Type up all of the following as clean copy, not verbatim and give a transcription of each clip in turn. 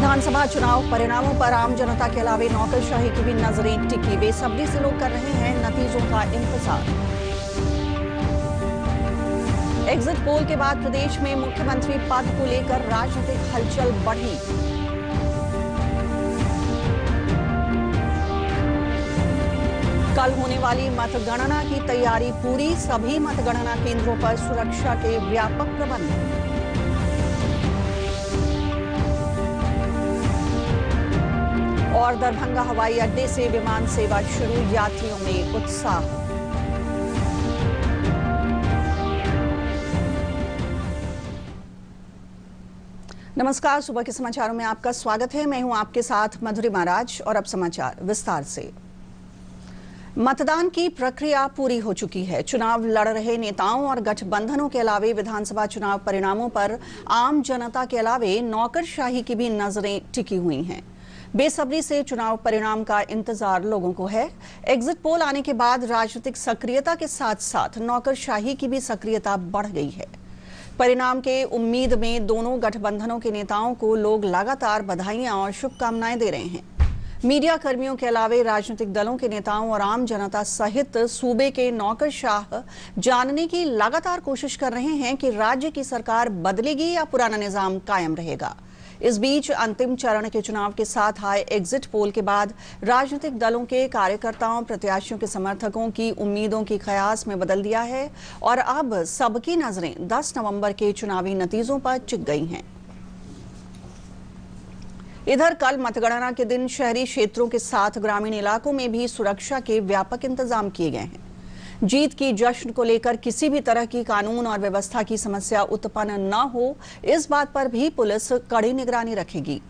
विधानसभा चुनाव परिणामों पर आम जनता के अलावे नौकरशाही की भी नजरें टिकी। बेसब्री से लोग कर रहे हैं नतीजों का इंतजार। एग्जिट पोल के बाद प्रदेश में मुख्यमंत्री पद को लेकर राजनीतिक हलचल बढ़ी। कल होने वाली मतगणना की तैयारी पूरी। सभी मतगणना केंद्रों पर सुरक्षा के व्यापक प्रबंध। और दरभंगा हवाई अड्डे से विमान सेवा शुरू, यात्रियों में उत्साह। नमस्कार, सुबह के समाचारों में आपका स्वागत है। मैं हूं आपके साथ मधुरी महाराज और अब समाचार विस्तार से। मतदान की प्रक्रिया पूरी हो चुकी है। चुनाव लड़ रहे नेताओं और गठबंधनों के अलावे विधानसभा चुनाव परिणामों पर आम जनता के अलावे नौकरशाही की भी नजरें टिकी हुई हैं। बेसब्री से चुनाव परिणाम का इंतजार लोगों को है। एग्जिट पोल आने के बाद राजनीतिक सक्रियता के साथ साथ नौकरशाही की भी सक्रियता बढ़ गई है। परिणाम के उम्मीद में दोनों गठबंधनों के नेताओं को लोग लगातार बधाइयां और शुभकामनाएं दे रहे हैं। मीडिया कर्मियों के अलावे राजनीतिक दलों के नेताओं और आम जनता सहित सूबे के नौकरशाह जानने की लगातार कोशिश कर रहे हैं कि राज्य की सरकार बदलेगी या पुराना निजाम कायम रहेगा। इस बीच अंतिम चरण के चुनाव के साथ आए एग्जिट पोल के बाद राजनीतिक दलों के कार्यकर्ताओं, प्रत्याशियों के समर्थकों की उम्मीदों की कयास में बदल दिया है और अब सबकी नजरें 10 नवंबर के चुनावी नतीजों पर टिक गई हैं। इधर कल मतगणना के दिन शहरी क्षेत्रों के साथ ग्रामीण इलाकों में भी सुरक्षा के व्यापक इंतजाम किए गए हैं। जीत की जश्न को लेकर किसी भी तरह की कानून और व्यवस्था की समस्या उत्पन्न न हो, इस बात पर भी पुलिस कड़ी निगरानी रखेगी।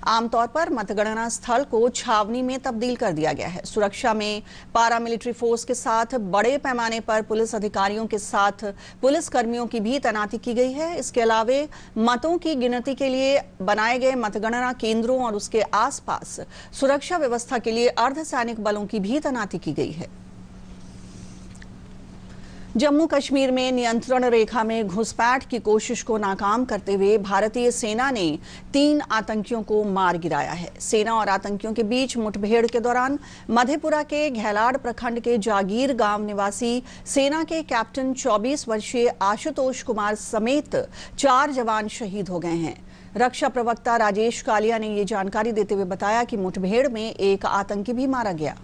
आमतौर पर मतगणना स्थल को छावनी में तब्दील कर दिया गया है। सुरक्षा में पारामिलिट्री फोर्स के साथ बड़े पैमाने पर पुलिस अधिकारियों के साथ पुलिस कर्मियों की भी तैनाती की गई है। इसके अलावे मतों की गिनती के लिए बनाए गए मतगणना केंद्रों और उसके आसपास सुरक्षा व्यवस्था के लिए अर्धसैनिक बलों की भी तैनाती की गई है। जम्मू कश्मीर में नियंत्रण रेखा में घुसपैठ की कोशिश को नाकाम करते हुए भारतीय सेना ने 3 आतंकियों को मार गिराया है। सेना और आतंकियों के बीच मुठभेड़ के दौरान मधेपुरा के घेलाड़ प्रखंड के जागीर गांव निवासी सेना के कैप्टन 24 वर्षीय आशुतोष कुमार समेत 4 जवान शहीद हो गए हैं। रक्षा प्रवक्ता राजेश कालिया ने ये जानकारी देते हुए बताया कि मुठभेड़ में एक आतंकी भी मारा गया।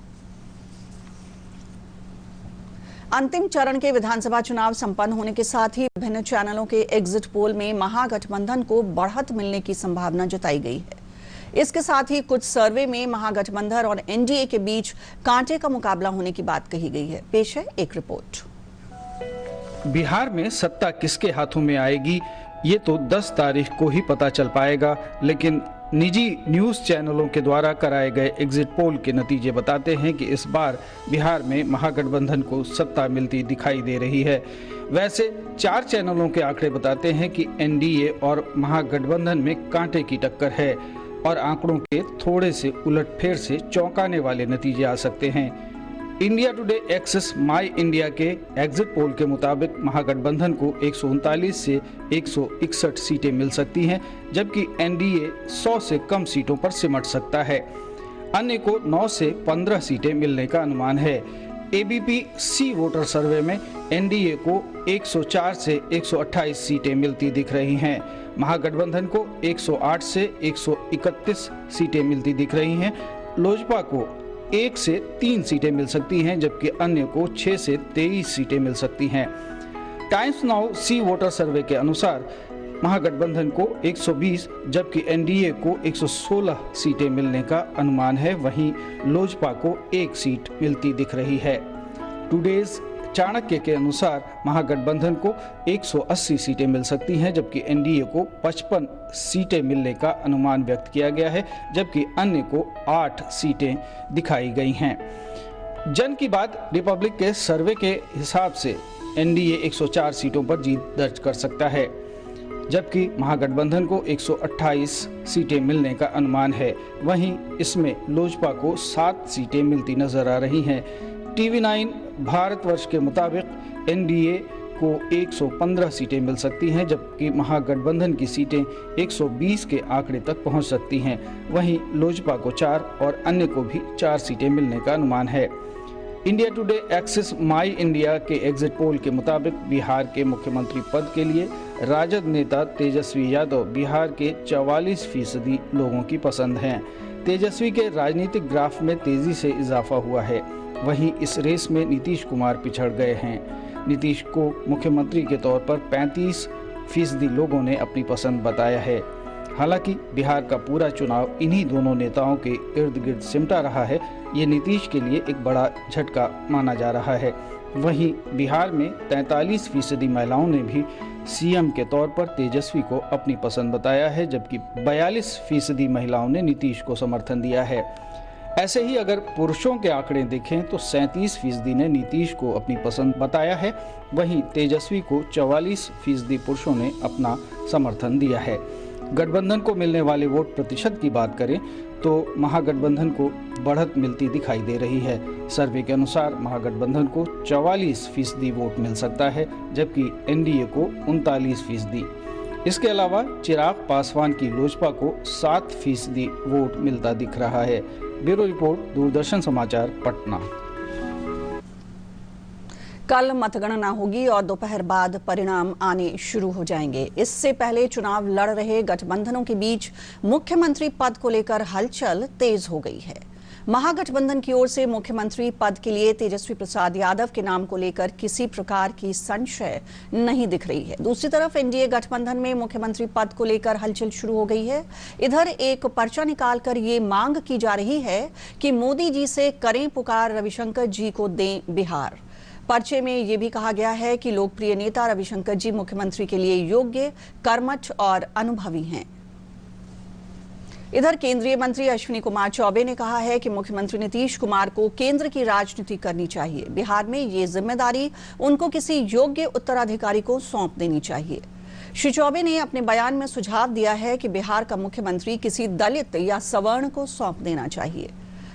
अंतिम चरण के विधानसभा चुनाव संपन्न होने के साथ ही विभिन्न चैनलों के एग्जिट पोल में महागठबंधन को बढ़त मिलने की संभावना जताई गई है। इसके साथ ही कुछ सर्वे में महागठबंधन और एनडीए के बीच कांटे का मुकाबला होने की बात कही गई है। पेश है एक रिपोर्ट। बिहार में सत्ता किसके हाथों में आएगी ये तो 10 तारीख को ही पता चल पाएगा, लेकिन निजी न्यूज़ चैनलों के द्वारा कराए गए एग्जिट पोल के नतीजे बताते हैं कि इस बार बिहार में महागठबंधन को सत्ता मिलती दिखाई दे रही है। वैसे 4 चैनलों के आंकड़े बताते हैं कि एनडीए और महागठबंधन में कांटे की टक्कर है और आंकड़ों के थोड़े से उलटफेर से चौंकाने वाले नतीजे आ सकते हैं। इंडिया टुडे एक्सेस माई इंडिया के एग्जिट पोल के मुताबिक महागठबंधन को 139 से 161 सीटें मिल सकती हैं, जबकि एनडीए 100 से कम सीटों पर सिमट सकता है। अन्य को 9 से 15 सीटें मिलने का अनुमान है। एबीपी सी वोटर सर्वे में एनडीए को 104 से 128 सीटें मिलती दिख रही हैं। महागठबंधन को 108 से 131 सीटें मिलती दिख रही हैं। लोजपा को 1 से 3 सीटें मिल सकती हैं, जबकि अन्य को 6 से 23 सीटें मिल सकती हैं। टाइम्स नाउ सी वोटर सर्वे के अनुसार महागठबंधन को 120 जबकि एनडीए को 116 सीटें मिलने का अनुमान है। वहीं लोजपा को 1 सीट मिलती दिख रही है। टुडेज चाणक्य के अनुसार महागठबंधन को 180 सीटें मिल सकती हैं, जबकि एनडीए को 55 सीटें मिलने का अनुमान व्यक्त किया गया है, जबकि अन्य को 8 सीटें दिखाई गई हैं। जन की बात रिपब्लिक के सर्वे के हिसाब से एनडीए 104 सीटों पर जीत दर्ज कर सकता है, जबकि महागठबंधन को 128 सीटें मिलने का अनुमान है। वहीं इसमें लोजपा को 7 सीटें मिलती नजर आ रही हैं। TV9 भारतवर्ष के मुताबिक एनडीए को 115 सीटें मिल सकती हैं, जबकि महागठबंधन की सीटें 120 के आंकड़े तक पहुंच सकती हैं। वहीं लोजपा को 4 और अन्य को भी 4 सीटें मिलने का अनुमान है। इंडिया टुडे एक्सिस माई इंडिया के एग्जिट पोल के मुताबिक बिहार के मुख्यमंत्री पद के लिए राजद नेता तेजस्वी यादव बिहार के 44% लोगों की पसंद हैं। तेजस्वी के राजनीतिक ग्राफ में तेजी से इजाफा हुआ है। वहीं इस रेस में नीतीश कुमार पिछड़ गए हैं। नीतीश को मुख्यमंत्री के तौर पर 35% लोगों ने अपनी पसंद बताया है। हालांकि बिहार का पूरा चुनाव इन्हीं दोनों नेताओं के इर्द गिर्द सिमटा रहा है। ये नीतीश के लिए एक बड़ा झटका माना जा रहा है। वहीं बिहार में 43% महिलाओं ने भी सीएम के तौर पर तेजस्वी को अपनी पसंद बताया है, जबकि 42% महिलाओं ने नीतीश को समर्थन दिया है। ऐसे ही अगर पुरुषों के आंकड़े देखें तो 37% ने नीतीश को अपनी पसंद बताया है। वहीं तेजस्वी को 44% पुरुषों ने अपना समर्थन दिया है। गठबंधन को मिलने वाले वोट प्रतिशत की बात करें तो महागठबंधन को बढ़त मिलती दिखाई दे रही है। सर्वे के अनुसार महागठबंधन को 44% वोट मिल सकता है, जबकि एनडीए को 39%। इसके अलावा चिराग पासवान की लोजपा को 7% वोट मिलता दिख रहा है। ब्यूरो रिपोर्ट, दूरदर्शन समाचार, पटना। कल मतगणना होगी और दोपहर बाद परिणाम आने शुरू हो जाएंगे। इससे पहले चुनाव लड़ रहे गठबंधनों के बीच मुख्यमंत्री पद को लेकर हलचल तेज हो गई है। महागठबंधन की ओर से मुख्यमंत्री पद के लिए तेजस्वी प्रसाद यादव के नाम को लेकर किसी प्रकार की संशय नहीं दिख रही है। दूसरी तरफ एनडीए गठबंधन में मुख्यमंत्री पद को लेकर हलचल शुरू हो गई है। इधर एक पर्चा निकालकर ये मांग की जा रही है कि मोदी जी से करें पुकार, रविशंकर जी को दें बिहार। पर्चे में यह भी कहा गया है कि लोकप्रिय नेता रविशंकर जी मुख्यमंत्री के लिए योग्य, कर्मठ और अनुभवी हैं। इधर केंद्रीय मंत्री अश्विनी कुमार चौबे ने कहा है कि मुख्यमंत्री नीतीश कुमार को केंद्र की राजनीति करनी चाहिए। बिहार में ये जिम्मेदारी उनको किसी योग्य उत्तराधिकारी को सौंप देनी चाहिए। श्री चौबे ने अपने बयान में सुझाव दिया है कि बिहार का मुख्यमंत्री किसी दलित या सवर्ण को सौंप देना चाहिए।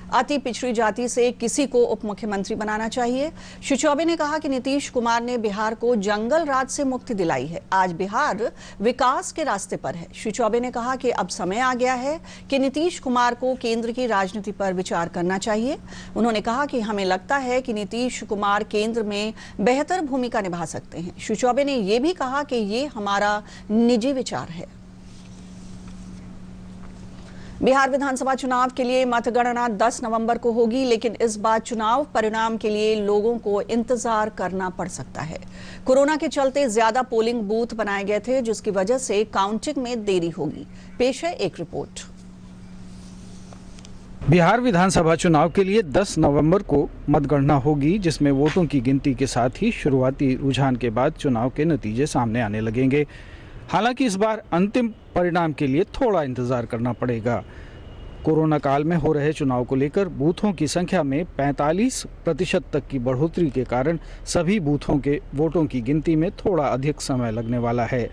अति पिछड़ी जाति से किसी को उप मुख्यमंत्री बनाना चाहिए। श्री चौबे ने कहा कि नीतीश कुमार ने बिहार को जंगल राज से मुक्ति दिलाई है। आज बिहार विकास के रास्ते पर है। श्री चौबे ने कहा कि अब समय आ गया है कि नीतीश कुमार को केंद्र की राजनीति पर विचार करना चाहिए। उन्होंने कहा कि हमें लगता है कि नीतीश कुमार केंद्र में बेहतर भूमिका निभा सकते हैं। श्री चौबे ने यह भी कहा कि ये हमारा निजी विचार है। बिहार विधानसभा चुनाव के लिए मतगणना 10 नवंबर को होगी, लेकिन इस बार चुनाव परिणाम के लिए लोगों को इंतजार करना पड़ सकता है। कोरोना के चलते ज्यादा पोलिंग बूथ बनाए गए थे, जिसकी वजह से काउंटिंग में देरी होगी। पेश है एक रिपोर्ट। बिहार विधानसभा चुनाव के लिए 10 नवंबर को मतगणना होगी, जिसमें वोटों की गिनती के साथ ही शुरुआती रुझान के बाद चुनाव के नतीजे सामने आने लगेंगे। हालांकि इस बार अंतिम परिणाम के लिए थोड़ा इंतजार करना पड़ेगा। कोरोना काल में हो रहे चुनाव को लेकर बूथों की संख्या में 45% तक की बढ़ोतरी के कारण सभी बूथों के वोटों की गिनती में थोड़ा अधिक समय लगने वाला है।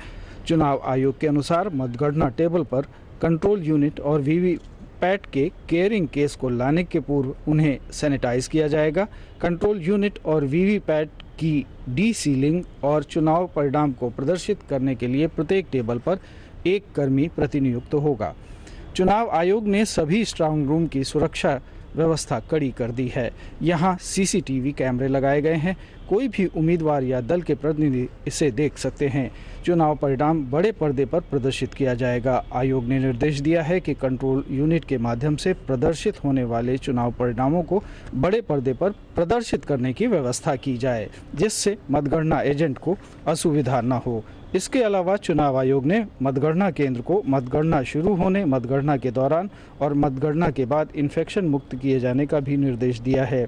चुनाव आयोग के अनुसार मतगणना टेबल पर कंट्रोल यूनिट और वीवीपैट के केयरिंग केस को लाने के पूर्व उन्हें सैनिटाइज किया जाएगा। कंट्रोल यूनिट और वीवीपैट की डी सीलिंग और चुनाव परिणाम को प्रदर्शित करने के लिए प्रत्येक टेबल पर एक कर्मी प्रतिनियुक्त होगा। चुनाव आयोग ने सभी स्ट्रांग रूम की सुरक्षा व्यवस्था कड़ी कर दी है। यहाँ सीसीटीवी कैमरे लगाए गए हैं। कोई भी उम्मीदवार या दल के प्रतिनिधि इसे देख सकते हैं। चुनाव परिणाम बड़े पर्दे पर प्रदर्शित किया जाएगा। आयोग ने निर्देश दिया है कि कंट्रोल यूनिट के माध्यम से प्रदर्शित होने वाले चुनाव परिणामों को बड़े पर्दे पर प्रदर्शित करने की व्यवस्था की जाए, जिससे मतगणना एजेंट को असुविधा न हो। इसके अलावा चुनाव आयोग ने मतगणना केंद्र को मतगणना शुरू होने, मतगणना के दौरान और मतगणना के बाद इन्फेक्शन मुक्त किए जाने का भी निर्देश दिया है।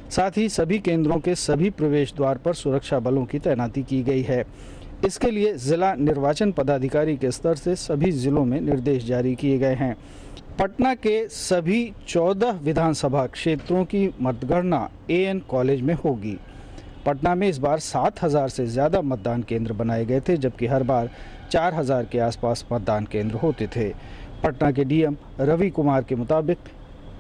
साथ ही सभी केंद्रों के सभी प्रवेश द्वार पर सुरक्षा बलों की तैनाती की गई है। इसके लिए जिला निर्वाचन पदाधिकारी के स्तर से सभी जिलों में निर्देश जारी किए गए हैं। पटना के सभी 14 विधानसभा क्षेत्रों की मतगणना एएन कॉलेज में होगी। पटना में इस बार 7,000 से ज़्यादा मतदान केंद्र बनाए गए थे, जबकि हर बार 4,000 के आसपास मतदान केंद्र होते थे। पटना के डीएम रवि कुमार के मुताबिक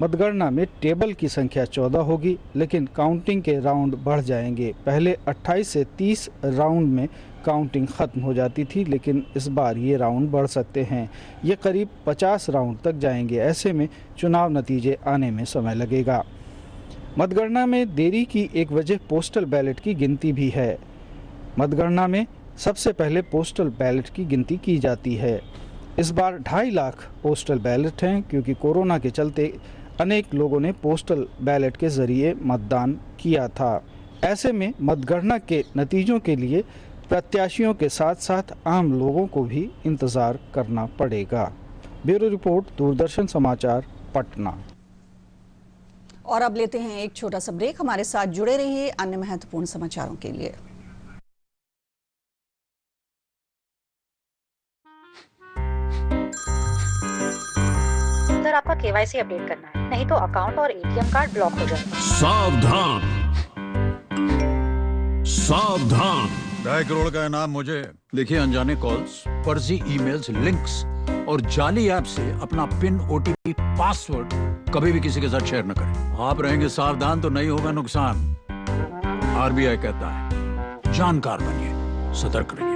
मतगणना में टेबल की संख्या 14 होगी, लेकिन काउंटिंग के राउंड बढ़ जाएंगे। पहले 28 से 30 राउंड में काउंटिंग खत्म हो जाती थी, लेकिन इस बार ये राउंड बढ़ सकते हैं। ये करीब 50 राउंड तक जाएंगे। ऐसे में चुनाव नतीजे आने में समय लगेगा। मतगणना में देरी की एक वजह पोस्टल बैलेट की गिनती भी है। मतगणना में सबसे पहले पोस्टल बैलेट की गिनती की जाती है। इस बार 2.5 लाख पोस्टल बैलेट हैं, क्योंकि कोरोना के चलते अनेक लोगों ने पोस्टल बैलेट के जरिए मतदान किया था। ऐसे में मतगणना के नतीजों के लिए प्रत्याशियों के साथ साथ आम लोगों को भी इंतजार करना पड़ेगा। ब्यूरो रिपोर्ट, दूरदर्शन समाचार, पटना। और अब लेते हैं एक छोटा सा ब्रेक। हमारे साथ जुड़े रहिए अन्य महत्वपूर्ण समाचारों के लिए। सर, आपका केवाईसी अपडेट करना है, नहीं तो अकाउंट और एटीएम कार्ड ब्लॉक हो जाएगा। सावधान सावधान, 2.5 करोड़ का इनाम मुझे। देखिए, अनजाने कॉल्स, फर्जी ईमेल्स, लिंक्स और जाली ऐप से अपना पिन, ओटीपी, पासवर्ड कभी भी किसी के साथ शेयर न करें। आप रहेंगे सावधान तो नहीं होगा नुकसान। आरबीआई कहता है, जानकार बनिए, सतर्क रहिए।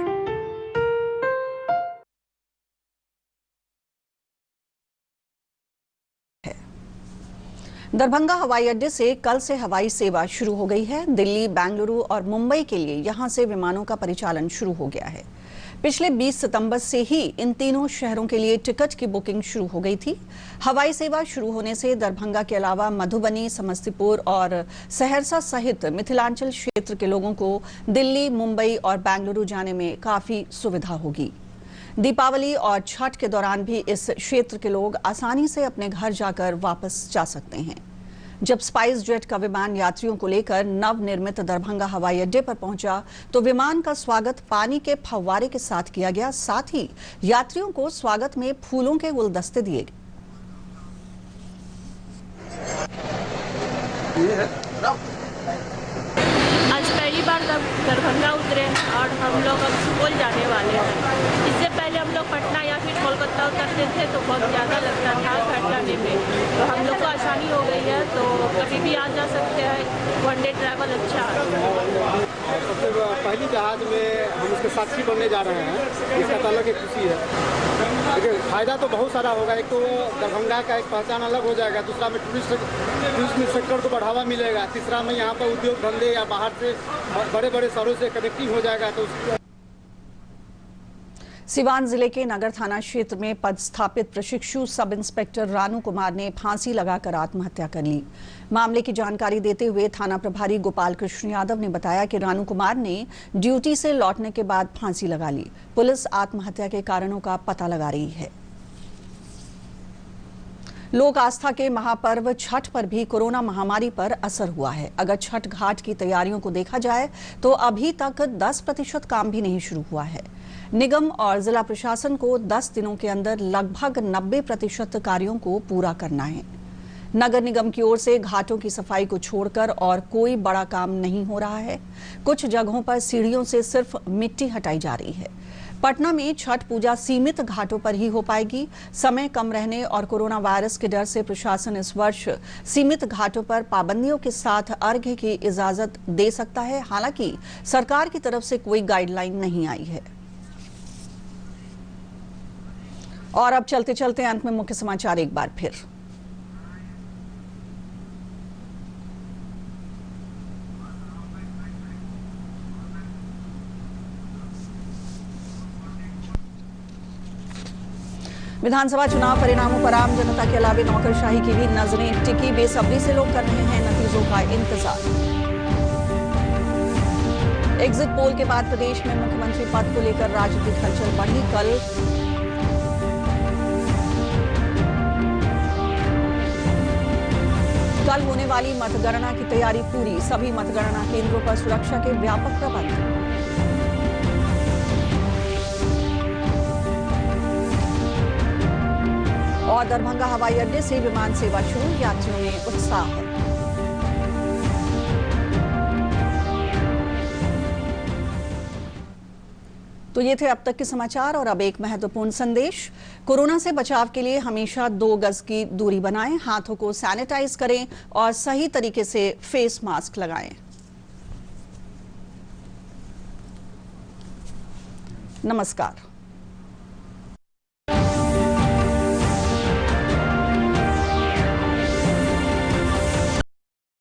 दरभंगा हवाई अड्डे से कल से हवाई सेवा शुरू हो गई है। दिल्ली, बेंगलुरु और मुंबई के लिए यहां से विमानों का परिचालन शुरू हो गया है। पिछले 20 सितंबर से ही इन तीनों शहरों के लिए टिकट की बुकिंग शुरू हो गई थी। हवाई सेवा शुरू होने से दरभंगा के अलावा मधुबनी, समस्तीपुर और सहरसा सहित मिथिलांचल क्षेत्र के लोगों को दिल्ली, मुंबई और बेंगलुरु जाने में काफी सुविधा होगी। दीपावली और छठ के दौरान भी इस क्षेत्र के लोग आसानी से अपने घर जाकर वापस जा सकते हैं। जब स्पाइस जेट का विमान यात्रियों को लेकर नवनिर्मित दरभंगा हवाई अड्डे पर पहुंचा तो विमान का स्वागत पानी के फव्वारे के साथ किया गया। साथ ही यात्रियों को स्वागत में फूलों के गुलदस्ते दिए गए। आज पहली बार दरभंगा उतरे और हम लोग अब सुपौल जाने वाले हैं। इससे पहले हम लोग पटना या फिर कोलकाता उतरते थे तो बहुत ज़्यादा लगता था घर जाने में, तो हम लोग को आसानी हो गई है, तो कभी भी आ जा सकते हैं। वन डे ट्रैवल अच्छा है। सबसे पहली जहाज में हम उसके साक्षी बनने जा रहे हैं, इसका तो अलग एक खुशी है। देखिए, फायदा तो बहुत सारा होगा। एक तो दरभंगा का एक पहचान अलग हो जाएगा, दूसरा में टूरिस्ट सेक्टर को बढ़ावा मिलेगा, तीसरा में यहाँ पर उद्योग धंधे या बाहर से बड़े बड़े शहरों से कनेक्टिंग हो जाएगा। तो सिवान जिले के नगर थाना क्षेत्र में पदस्थापित प्रशिक्षु सब इंस्पेक्टर रानू कुमार ने फांसी लगाकर आत्महत्या कर ली। मामले की जानकारी देते हुए थाना प्रभारी गोपाल कृष्ण यादव ने बताया कि रानू कुमार ने ड्यूटी से लौटने के बाद फांसी लगा ली। पुलिस आत्महत्या के कारणों का पता लगा रही है। लोक आस्था के महापर्व छठ पर भी कोरोना महामारी पर असर हुआ है। अगर छठ घाट की तैयारियों को देखा जाए तो अभी तक 10% काम भी नहीं शुरू हुआ है। निगम और जिला प्रशासन को 10 दिनों के अंदर लगभग 90% कार्यों को पूरा करना है। नगर निगम की ओर से घाटों की सफाई को छोड़कर और कोई बड़ा काम नहीं हो रहा है। कुछ जगहों पर सीढ़ियों से सिर्फ मिट्टी हटाई जा रही है। पटना में छठ पूजा सीमित घाटों पर ही हो पाएगी। समय कम रहने और कोरोना वायरस के डर से प्रशासन इस वर्ष सीमित घाटों पर पाबंदियों के साथ अर्घ्य की इजाजत दे सकता है। हालांकि सरकार की तरफ से कोई गाइडलाइन नहीं आई है। और अब चलते चलते अंत में मुख्य समाचार एक बार फिर। विधानसभा चुनाव परिणामों पर आम जनता के अलावा नौकरशाही की भी नजरें टिकी। बेसब्री से लोग कर रहे हैं नतीजों का इंतजार। एग्जिट पोल के बाद प्रदेश में मुख्यमंत्री पद को लेकर राजनीतिक हलचल बढ़ी। कल होने वाली मतगणना की तैयारी पूरी। सभी मतगणना केंद्रों पर सुरक्षा के व्यापक प्रबंध। और दरभंगा हवाई अड्डे से विमान सेवा शुरू, यात्रियों में उत्साह है। तो ये थे अब तक के समाचार और अब एक महत्वपूर्ण संदेश। कोरोना से बचाव के लिए हमेशा 2 गज की दूरी बनाएं, हाथों को सैनिटाइज करें और सही तरीके से फेस मास्क लगाएं। नमस्कार।